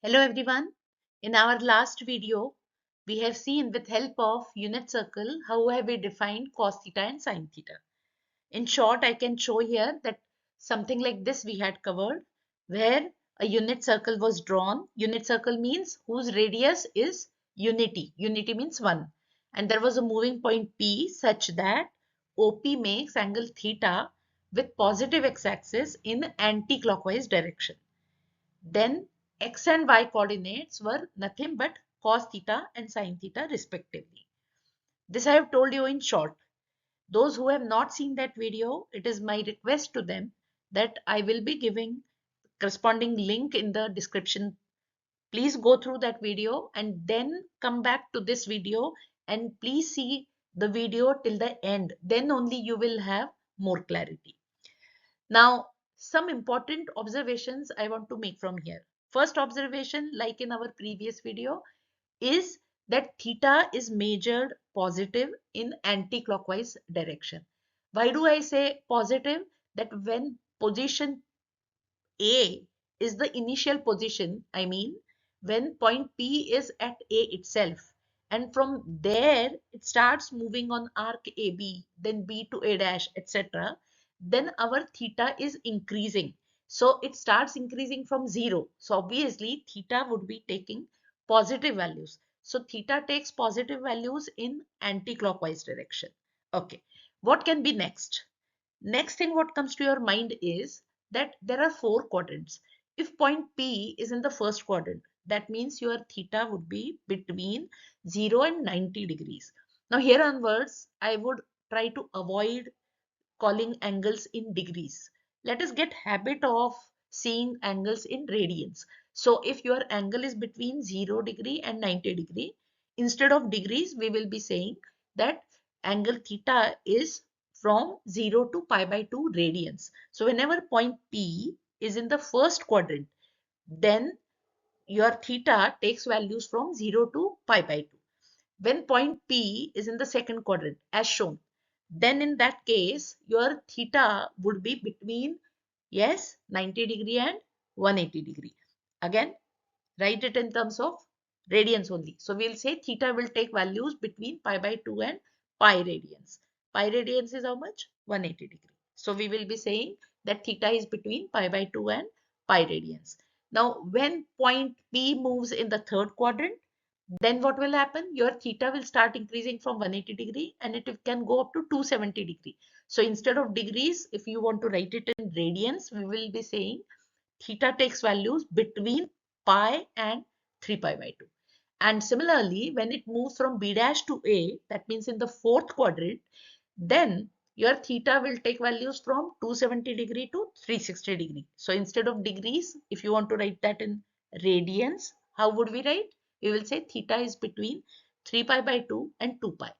Hello everyone. In our last video, we have seen with help of unit circle how have we defined cos theta and sin theta. In short, I can show here that something like this we had covered where a unit circle was drawn. Unit circle means whose radius is unity. Unity means 1. And there was a moving point P such that OP makes angle theta with positive x-axis in anti-clockwise direction. Then x and y coordinates were nothing but cos theta and sin theta respectively. This I have told you in short. Those who have not seen that video, it is my request to them that I will be giving corresponding link in the description. Please go through that video and then come back to this video and please see the video till the end. Then only you will have more clarity. Now, some important observations I want to make from here. First observation, like in our previous video, is that theta is measured positive in anti-clockwise direction. Why do I say positive? That when position A is the initial position, I mean, when point P is at A itself, and from there it starts moving on arc AB, then B to A dash, etc., then our theta is increasing. So it starts increasing from 0. So obviously theta would be taking positive values. So theta takes positive values in anti-clockwise direction. Okay, what can be next? Next thing what comes to your mind is that there are 4 quadrants. If point P is in the first quadrant, that means your theta would be between 0 and 90 degrees. Now here onwards, I would try to avoid calling angles in degrees. Let us get habit of seeing angles in radians. So if your angle is between 0 degree and 90 degree, instead of degrees, we will be saying that angle theta is from 0 to pi by 2 radians. So whenever point P is in the first quadrant, then your theta takes values from 0 to pi by 2. When point P is in the second quadrant as shown, then in that case your theta would be between, yes, 90 degree and 180 degree. Again, write it in terms of radians only. So we'll say theta will take values between pi by 2 and pi radians. Pi radians is how much? 180 degree. So we will be saying that theta is between pi by 2 and pi radians. Now when point P moves in the third quadrant, then what will happen? Your theta will start increasing from 180 degree and it can go up to 270 degree. So instead of degrees, if you want to write it in radians, we will be saying theta takes values between pi and 3 pi by 2. And similarly, when it moves from B dash to A, that means in the fourth quadrant, then your theta will take values from 270 degree to 360 degree. So instead of degrees, if you want to write that in radians, how would we write? We will say theta is between 3 pi by 2 and 2 pi.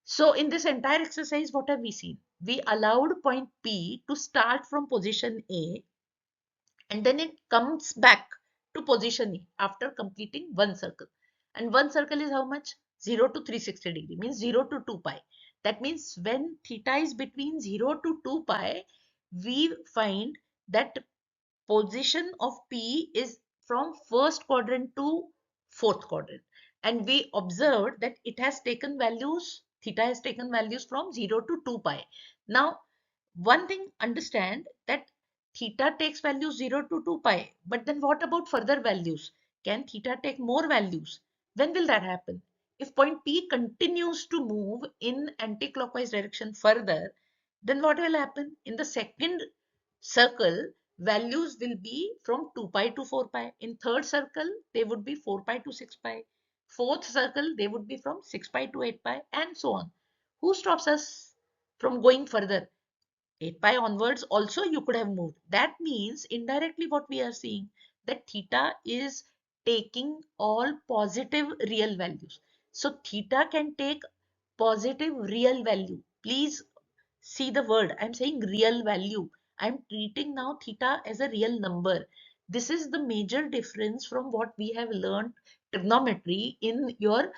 So in this entire exercise, what have we seen? We allowed point P to start from position A and then it comes back to position E after completing one circle. And one circle is how much? 0 to 360 degree means 0 to 2 pi. That means when theta is between 0 to 2 pi, we find that position of P is from first quadrant to fourth quadrant. And we observed that it has taken values, theta has taken values from 0 to 2 pi. Now, one thing understand that theta takes values 0 to 2 pi. But then what about further values? Can theta take more values? When will that happen? If point P continues to move in anti-clockwise direction further, then what will happen? In the second circle, values will be from 2 pi to 4 pi. In third circle, they would be 4 pi to 6 pi. Fourth circle, they would be from 6 pi to 8 pi and so on. Who stops us from going further? 8 pi onwards also you could have moved. That means indirectly what we are seeing that theta is taking all positive real values. So theta can take positive real value. Please see the word. I'm saying real value. I'm treating now theta as a real number. This is the major difference from what we have learned trigonometry in your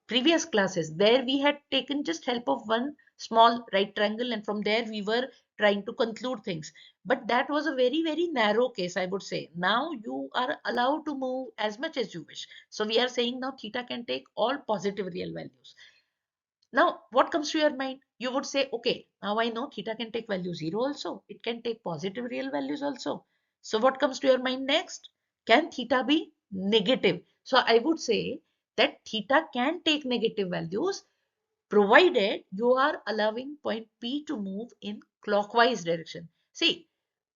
previous classes. There we had taken just help of one small right triangle and from there we were trying to conclude things. But that was a very, very narrow case, I would say. Now you are allowed to move as much as you wish. So we are saying now theta can take all positive real values. Now, what comes to your mind? You would say, okay, now I know theta can take value 0 also. It can take positive real values also. So what comes to your mind next? Can theta be negative? So I would say that theta can take negative values provided you are allowing point P to move in clockwise direction. See,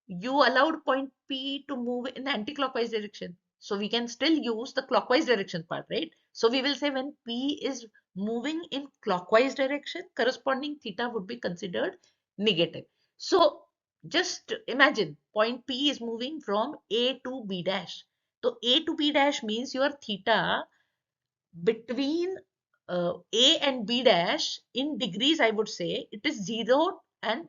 you allowed point P to move in anti-clockwise direction. So we can still use the clockwise direction part, right? So we will say when P is moving in clockwise direction, corresponding theta would be considered negative. So just imagine point P is moving from A to B dash. So A to B dash means your theta between A and B dash in degrees, I would say it is 0 and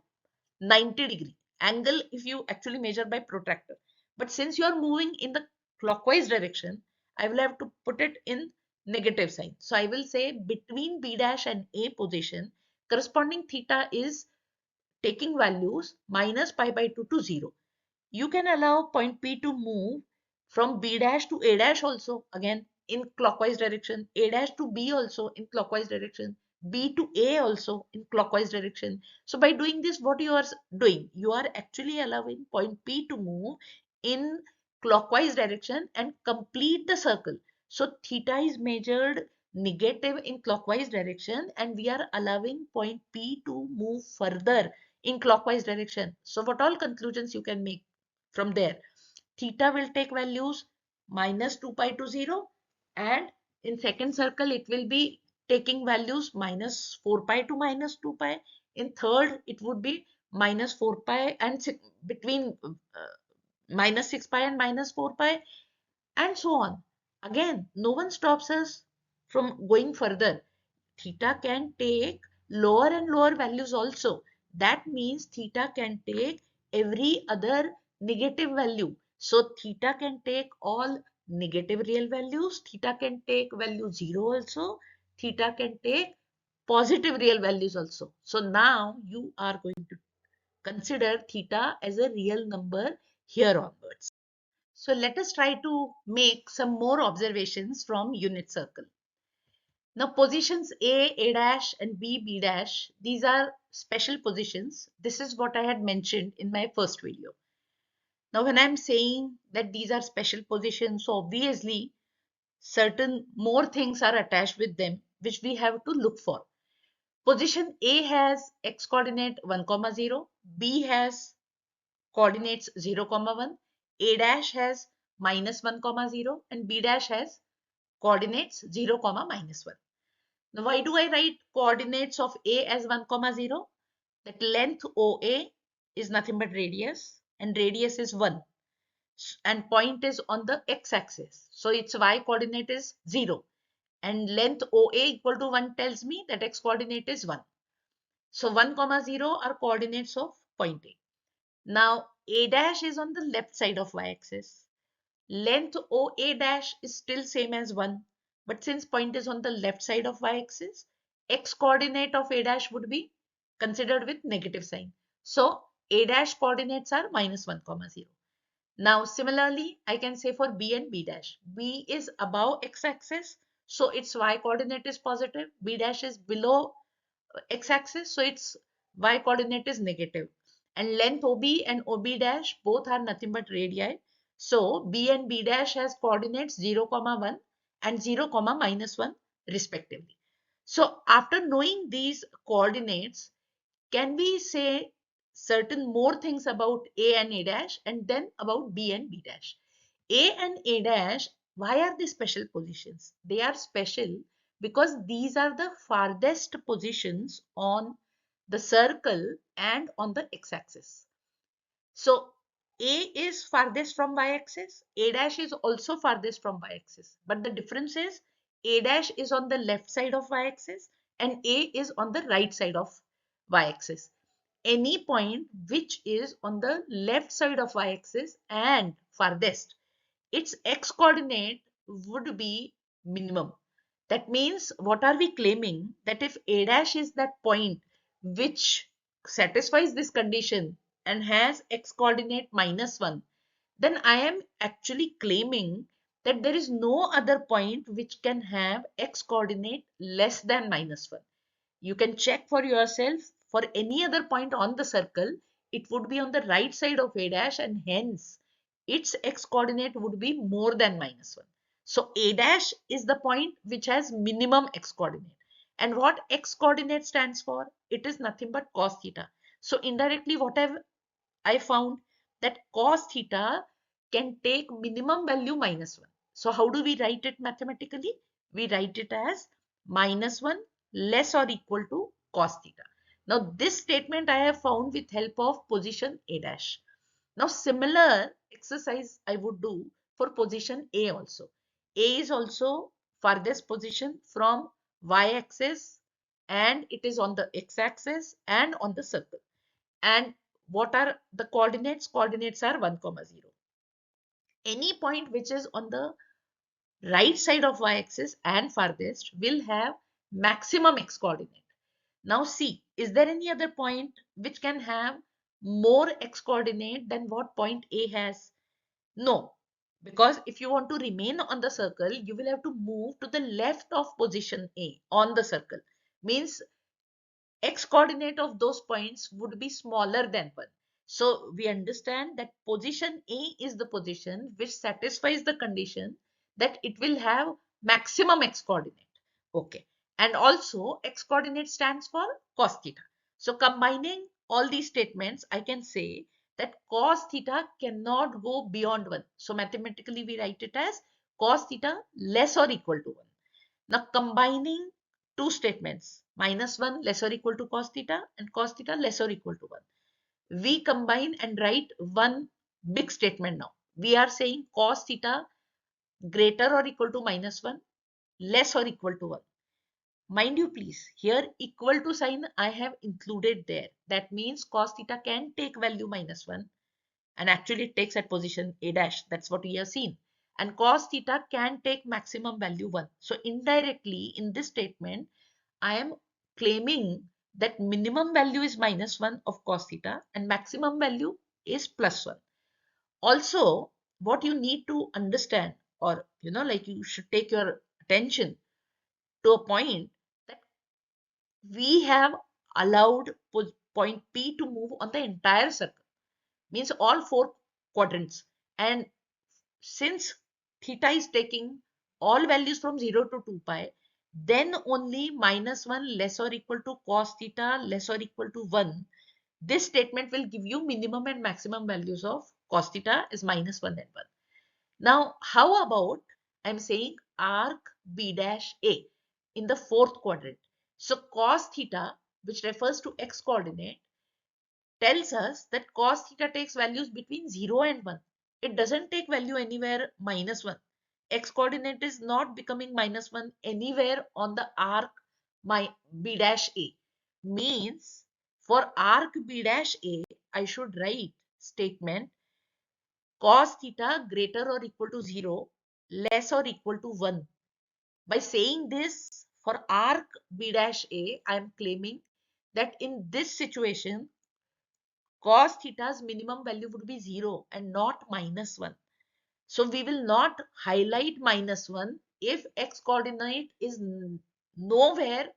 90-degree angle if you actually measure by protractor. But since you are moving in the clockwise direction, I will have to put it in negative sign. So I will say between B dash and A position, corresponding theta is taking values minus pi by 2 to 0. You can allow point P to move from B dash to A dash also, again in clockwise direction, A dash to B also in clockwise direction, B to A also in clockwise direction. So by doing this, what you are doing? You are actually allowing point P to move in clockwise direction and complete the circle. So theta is measured negative in clockwise direction and we are allowing point P to move further in clockwise direction. So what all conclusions you can make from there? Theta will take values minus 2 pi to 0 and in second circle it will be taking values minus 4 pi to minus 2 pi. In third it would be minus 4 pi and between minus 6 pi and minus 4 pi and so on. Again, no one stops us from going further. Theta can take lower and lower values also. That means theta can take every other negative value. So theta can take all negative real values. Theta can take value 0 also. Theta can take positive real values also. So now you are going to consider theta as a real number here onwards. So let us try to make some more observations from unit circle. Now positions A dash and B dash, these are special positions. This is what I had mentioned in my first video. Now when I'm saying that these are special positions, so obviously certain more things are attached with them which we have to look for. Position A has x coordinate 1, 0, B has coordinates 0, 1, A dash has minus 1, 0 and B dash has coordinates 0, minus 1. Now, why do I write coordinates of A as 1, 0? That length OA is nothing but radius and radius is 1 and point is on the x-axis. So its y coordinate is 0 and length OA equal to 1 tells me that x coordinate is 1. So 1, 0 are coordinates of point A. Now A dash is on the left side of y-axis. Length OA dash is still same as 1. But since point is on the left side of y-axis, x coordinate of A dash would be considered with negative sign. So A dash coordinates are minus 1, 0. Now similarly, I can say for B and B dash. B is above x-axis, so its y coordinate is positive. B dash is below x-axis, so its y coordinate is negative. And length OB and OB dash both are nothing but radii. So B and B dash has coordinates 0, 1 and 0, minus 1 respectively. So after knowing these coordinates, can we say certain more things about A and A dash and then about B and B dash? A and A dash, why are they special positions? They are special because these are the farthest positions on the circle and on the x-axis. So A is farthest from y-axis, A dash is also farthest from y-axis. But the difference is A dash is on the left side of y-axis and A is on the right side of y-axis. Any point which is on the left side of y-axis and farthest, its x coordinate would be minimum. That means what are we claiming? That if A dash is that point which satisfies this condition and has x coordinate -1, then I am actually claiming that there is no other point which can have x coordinate less than -1. You can check for yourself for any other point on the circle. It would be on the right side of a dash, and hence its x coordinate would be more than -1. So a dash is the point which has minimum x coordinate. And what x coordinate stands for? It is nothing but cos theta. So indirectly, what have I found? That cos theta can take minimum value -1. So how do we write it mathematically? We write it as -1 less or equal to cos theta. Now this statement I have found with help of position A dash. Now similar exercise I would do for position A also. A is also farthest position from y-axis, and it is on the x-axis and on the circle. And what are the coordinates? Coordinates are 1, 0. Any point which is on the right side of y-axis and farthest will have maximum x coordinate. Now see, is there any other point which can have more x coordinate than what point A has? No, because if you want to remain on the circle, you will have to move to the left of position A on the circle. Means x coordinate of those points would be smaller than 1. So we understand that position A is the position which satisfies the condition that it will have maximum x coordinate. Okay. And also x coordinate stands for cos theta. So combining all these statements, I can say that cos theta cannot go beyond 1. So mathematically we write it as cos theta less or equal to 1. Now combining two statements, -1 less or equal to cos theta and cos theta less or equal to 1. We combine and write one big statement now. We are saying cos theta greater or equal to -1, less or equal to 1. Mind you please, here equal to sign I have included there. That means cos theta can take value -1, and actually it takes at position A dash. That's what we have seen. And cos theta can take maximum value 1. So indirectly in this statement, I am claiming that minimum value is -1 of cos theta and maximum value is +1. Also, what you need to understand, or like you should take your attention to a point, that we have allowed point P to move on the entire circle, means all four quadrants. And since theta is taking all values from 0 to 2 pi, then only -1 less or equal to cos theta less or equal to 1. This statement will give you minimum and maximum values of cos theta is -1 and 1. Now, how about I'm saying arc B dash A in the fourth quadrant. So cos theta, which refers to x coordinate, tells us that cos theta takes values between 0 and 1. It doesn't take value anywhere -1. X coordinate is not becoming -1 anywhere on the arc B dash A. Means for arc B dash A, I should write statement cos theta greater or equal to 0, less or equal to 1. By saying this, for arc B dash A, I am claiming that in this situation, cos theta's minimum value would be 0 and not -1. So we will not highlight -1 if x coordinate is nowhere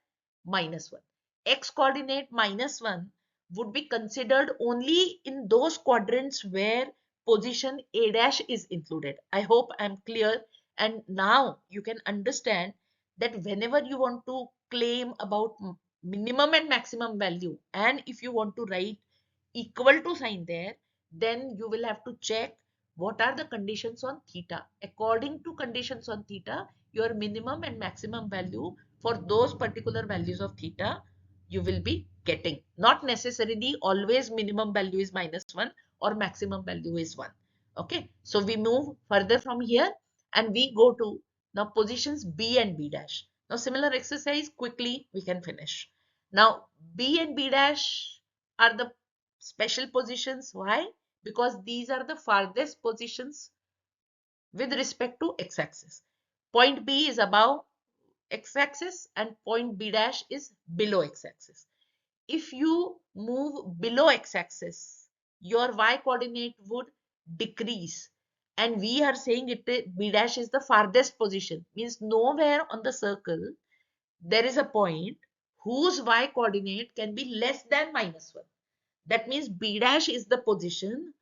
-1. X coordinate -1 would be considered only in those quadrants where position A dash is included. I hope I'm clear. And now you can understand that whenever you want to claim about minimum and maximum value, and if you want to write equal to sign there, then you will have to check what are the conditions on theta. According to conditions on theta, your minimum and maximum value for those particular values of theta you will be getting. Not necessarily always minimum value is -1 or maximum value is 1. Okay, so we move further from here and we go to now positions B and B dash. Now similar exercise, quickly we can finish. Now B and B dash are the special positions. Why? Because these are the farthest positions with respect to x-axis. Point B is above x-axis and point B dash is below x-axis. if you move below x-axis, your y-coordinate would decrease. And we are saying it b dash is the farthest position, means nowhere on the circle there is a point whose y-coordinate can be less than -1. That means b dash is the position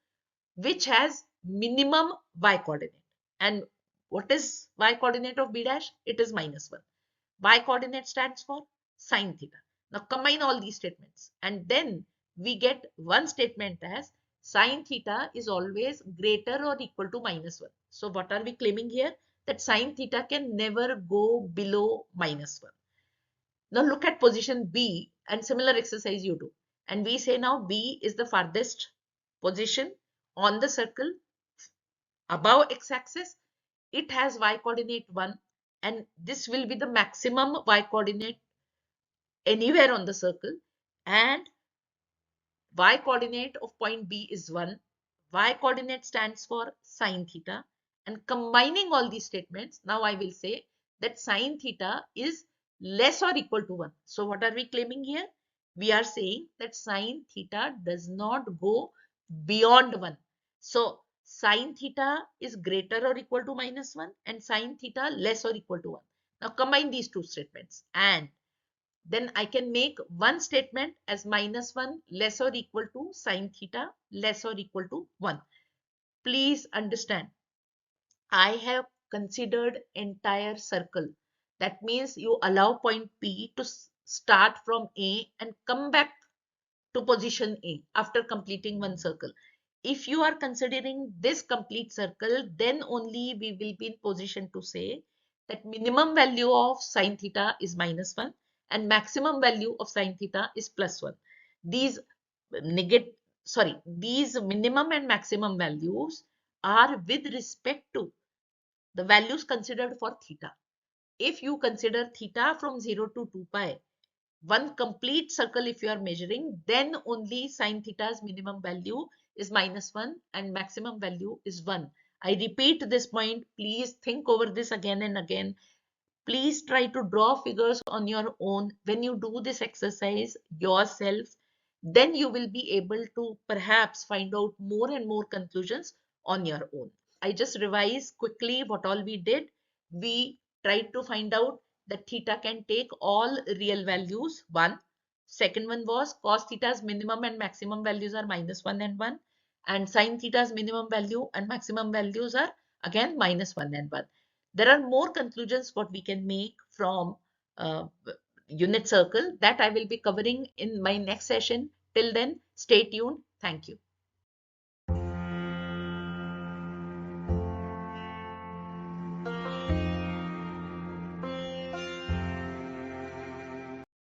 which has minimum y-coordinate. And what is y-coordinate of b dash? It is -1. Y coordinate stands for sine theta. Now combine all these statements and then we get one statement as sine theta is always greater or equal to -1. So what are we claiming here? That sine theta can never go below -1. Now look at position B and similar exercise you do. And we say now B is the farthest position on the circle above x-axis. It has y-coordinate 1 and this will be the maximum y-coordinate anywhere on the circle, and y-coordinate of point B is 1. Y-coordinate stands for sine theta, and combining all these statements, now I will say that sine theta is less or equal to 1. So what are we claiming here? We are saying that sine theta does not go beyond 1. So sine theta is greater or equal to -1 and sine theta less or equal to 1. Now combine these two statements and then I can make one statement as -1 less or equal to sine theta less or equal to 1. Please understand, I have considered entire circle. That means you allow point P to start from A and come back to position A after completing one circle. If you are considering this complete circle, then only we will be in position to say that minimum value of sine theta is -1 and maximum value of sine theta is +1. These these minimum and maximum values are with respect to the values considered for theta. If you consider theta from 0 to 2 pi, one complete circle if you are measuring, then only sine theta's minimum value is -1 and maximum value is 1. I repeat this point. Please think over this again and again. Please try to draw figures on your own. When you do this exercise yourself, then you will be able to perhaps find out more and more conclusions on your own. I just revise quickly what all we did. We tried to find out that theta can take all real values, 1. Second one was cos theta's minimum and maximum values are -1 and 1. And sine theta's minimum value and maximum values are again -1 and 1. There are more conclusions what we can make from uh, unit circle that I will be covering in my next session. Till then, stay tuned. Thank you.